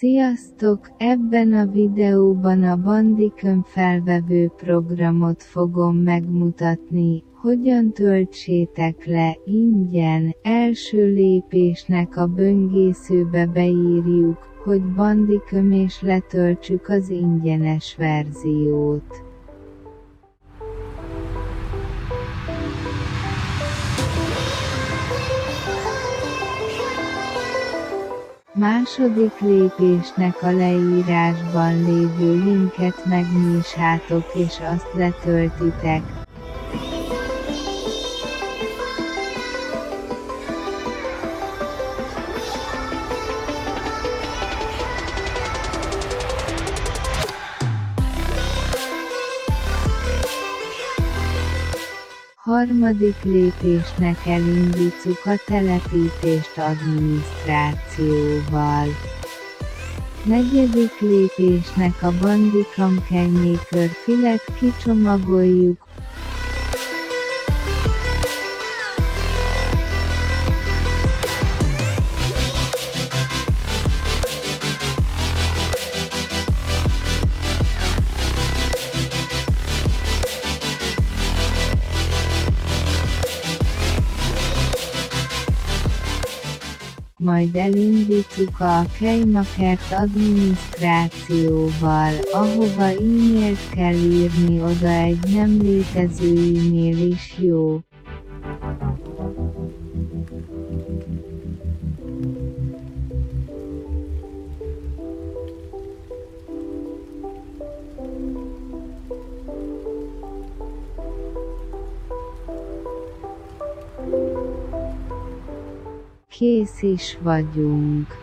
Sziasztok! Ebben a videóban a Bandicam felvevő programot fogom megmutatni, hogyan töltsétek le ingyen. Első lépésnek a böngészőbe beírjuk, hogy Bandicam és letöltsük az ingyenes verziót. Második lépésnek a leírásban lévő linket megnyissátok és azt letöltitek. Harmadik lépésnek elindítjuk a telepítést adminisztrációval. Negyedik lépésnek a Bandicam KeyMaker filet kicsomagoljuk. Majd elindítjuk a KeyMakert adminisztrációval, ahova e-mailt kell írni, oda egy nem létező e-mail is jó. Kész is vagyunk.